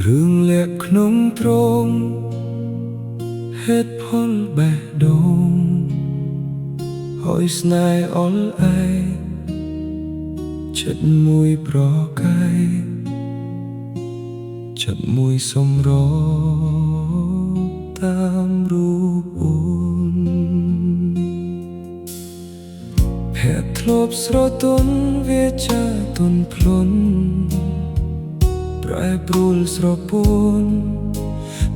រឿងលាក់ក្នុងទ្រង់ហេតុផលបេះដូងហើយស្នេហ៍អល់ឯចិត្តមួយប្រកែចិត្តមួយសម្រតាមរូបអូនភ័ក្រធ្លាប់ស្រទន់វាចាទន់ភ្លន់ប្រែប្រួលស្រពោន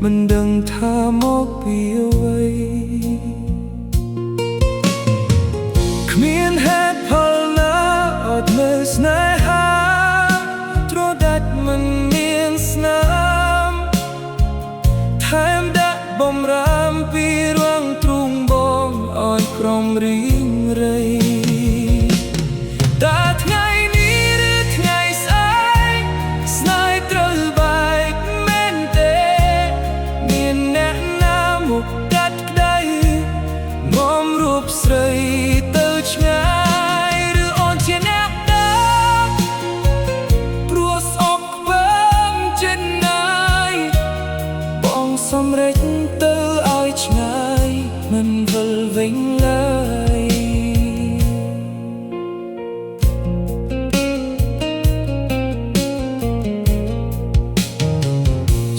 មិនដឹងថាមកពីអ្វីគ្មានហេតុផលណាអត់មើលស្នេហាត្រដាច់មិនមានស្នាមថែមដាក់បំរាមពីរាំងទ្រូងបងឲ្យក្រំរីងរៃតែថ្ងៃនេះឬថ្ងៃស្អែកស្នេហ៍ត្រូវបែកមែនទេមានអ្នកណាមកកាត់ក្ដីងំរូបស្រីទៅឆ្ងាយឬអូនជាអ្នកដើរព្រោះស្អប់ខ្វើមចិត្តណាយបងសម្រេចទៅឲ្យឆ្ងាយមិនវិលវិញឡើយ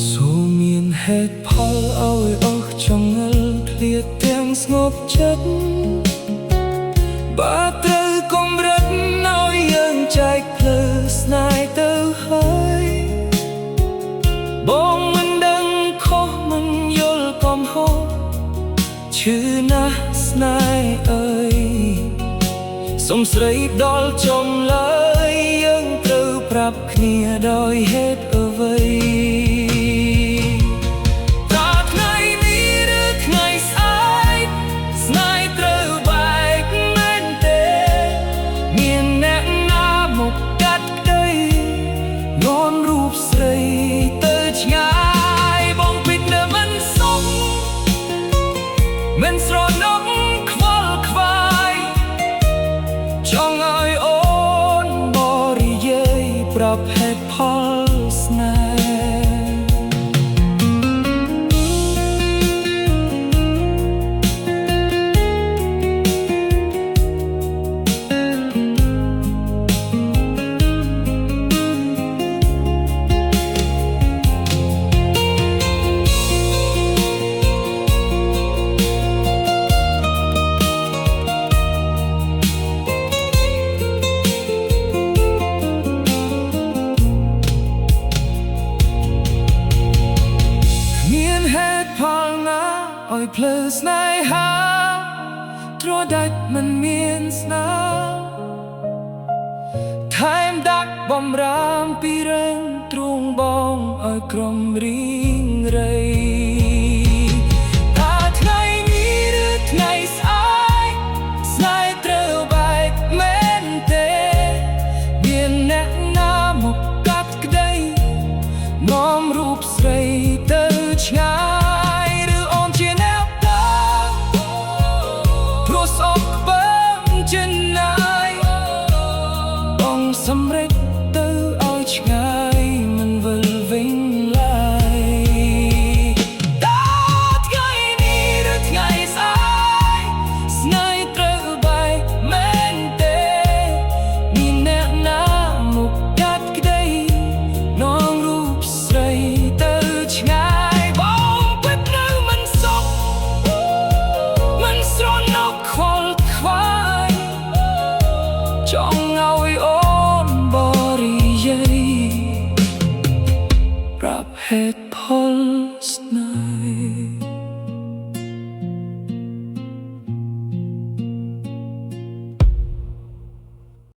សូមមានហេតុផលឲ្យអស់ចងល់ឃ្លាតទាំងស្ងប់ចិត្តបើត្រូវកុំរឹតឲ្យយើងចែកផ្លូវស្នេហ៍ទៅហើយបងមិនដឹងខុសមិនយល់កំហុសឈឺណាស់ស្នេហ៍អើយសុំស្រីដល់ចុងឡើយយើងត្រូវប្រាប់គ្នាដោយហេតុអ្វីមិនស្រណុកខ្វល់ខ្វាយចង់ឲ្យអូនបរិយាយប្រាប់ហេតុផលស្នេហ៍ផលណាឲ្យភ្លើស្នេហាត្រដាច់មិនមានស្នាថែមដាក់បំរាមពីរឿងទ្រូងបងឲ្យក្រំរីងរៃតែថ្ងៃនេះឬថ្ងៃស្អែកស្នេហ៍ត្រូវបែកមែនទេមានអ្នកណាមកកាត់ក្ដីនាំរូបស្រីទៅឆ្ងាយសម្រេចទៅឲ្យឆ្ងាយមិនវិលវិញឡើយតែថ្ងៃនេះឬថ្ងៃស្អែកស្នេហ៍ត្រូវបែកមែនទេមានអ្នកណាមកកាត់ក្ដីនាំរូបស្រីទៅឆ្ងាយបងពិតនៅមិនសុខមិនស្រណុកខ្វល់ខ្វាយចង់ឲ្យអូប្រាប់ហេតុផលស្នេហ៍